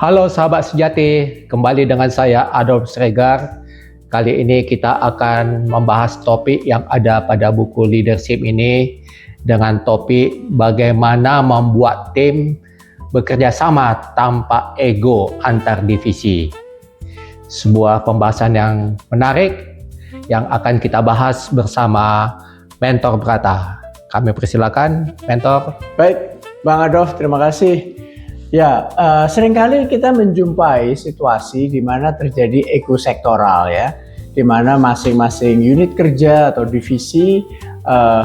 Halo sahabat sejati, kembali dengan saya Adolf Sregar. Kali ini kita akan membahas topik yang ada pada buku leadership ini dengan topik bagaimana membuat tim bekerja sama tanpa ego antar divisi. Sebuah pembahasan yang menarik yang akan kita bahas bersama Mentor Brata. Kami persilakan, Mentor. Baik, Bang Adolf, terima kasih. Ya, seringkali kita menjumpai situasi di mana terjadi ego sektoral ya, di mana masing-masing unit kerja atau divisi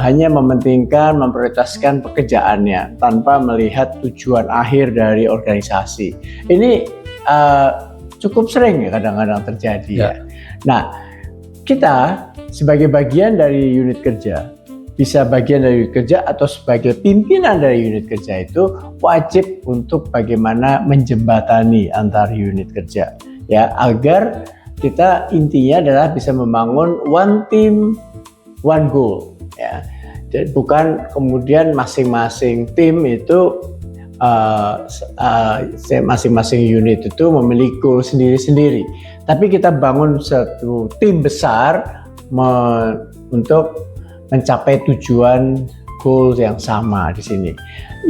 hanya mementingkan, memprioritaskan pekerjaannya tanpa melihat tujuan akhir dari organisasi. Ini cukup sering ya kadang-kadang terjadi ya. Nah, kita sebagai bagian dari unit kerja, bisa bagian dari unit kerja atau sebagai pimpinan dari unit kerja itu wajib untuk bagaimana menjembatani antar unit kerja ya, agar kita intinya adalah bisa membangun one team one goal ya. Jadi bukan kemudian masing-masing tim itu masing-masing unit itu memiliki goal sendiri-sendiri, tapi kita bangun satu tim besar untuk mencapai tujuan goals yang sama di sini.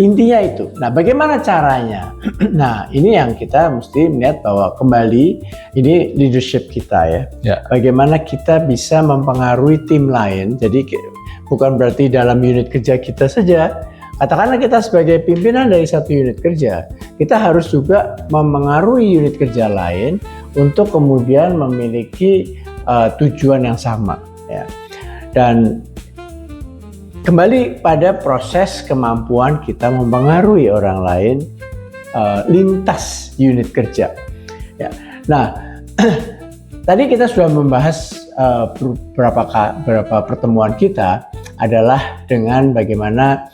Intinya itu. Nah, bagaimana caranya? Nah, ini yang kita mesti melihat bahwa kembali ini leadership kita ya. Bagaimana kita bisa mempengaruhi tim lain. Jadi bukan berarti dalam unit kerja kita saja. Katakanlah kita sebagai pimpinan dari satu unit kerja, kita harus juga mempengaruhi unit kerja lain untuk kemudian memiliki tujuan yang sama ya. Dan kembali pada proses kemampuan kita mempengaruhi orang lain lintas unit kerja. Ya. Nah, tadi kita sudah membahas beberapa pertemuan kita adalah dengan bagaimana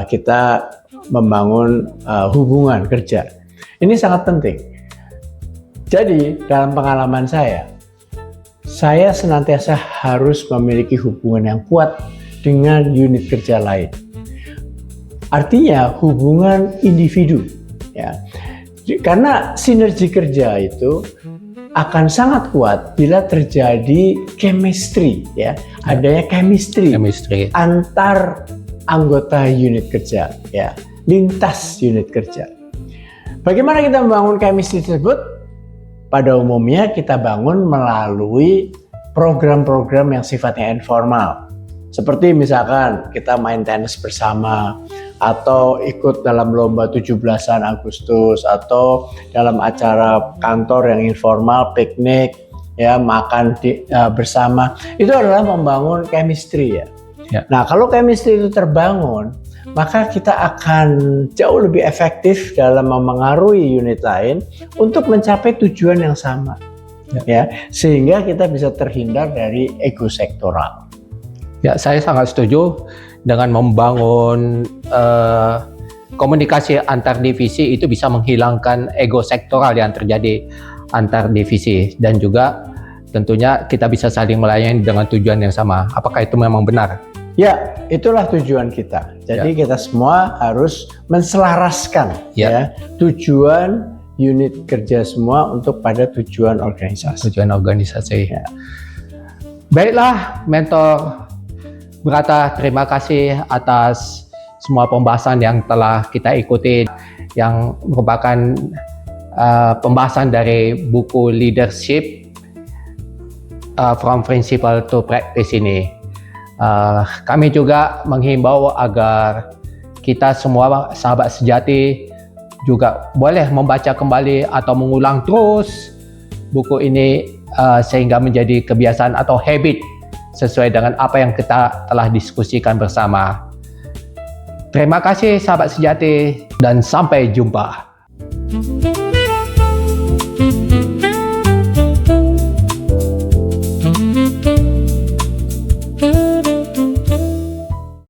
kita membangun hubungan kerja. Ini sangat penting. Jadi dalam pengalaman saya senantiasa harus memiliki hubungan yang kuat dengan unit kerja lain. Artinya hubungan individu ya. Karena sinergi kerja itu akan sangat kuat bila terjadi chemistry ya. Adanya chemistry antar anggota unit kerja ya, lintas unit kerja. Bagaimana kita membangun chemistry tersebut? Pada umumnya kita bangun melalui program-program yang sifatnya informal. Seperti misalkan kita main tenis bersama, atau ikut dalam lomba 17-an Agustus, atau dalam acara kantor yang informal, piknik, ya makan bersama. Itu adalah membangun chemistry ya. Nah, kalau chemistry itu terbangun, maka kita akan jauh lebih efektif dalam memengaruhi unit lain untuk mencapai tujuan yang sama. Ya, sehingga kita bisa terhindar dari ego sektoral. Ya, saya sangat setuju dengan membangun komunikasi antar divisi itu bisa menghilangkan ego sektoral yang terjadi antar divisi, dan juga tentunya kita bisa saling melayani dengan tujuan yang sama. Apakah itu memang benar? Ya, itulah tujuan kita. Jadi kita semua harus menselaraskan ya tujuan unit kerja semua untuk pada tujuan organisasi. Tujuan organisasi. Ya. Baiklah, Mentor Brata, terima kasih atas semua pembahasan yang telah kita ikuti, yang merupakan pembahasan dari buku leadership from principle to practice ini. Kami juga menghimbau agar kita semua sahabat sejati juga boleh membaca kembali atau mengulang terus buku ini sehingga menjadi kebiasaan atau habit sesuai dengan apa yang kita telah diskusikan bersama. Terima kasih sahabat sejati dan sampai jumpa.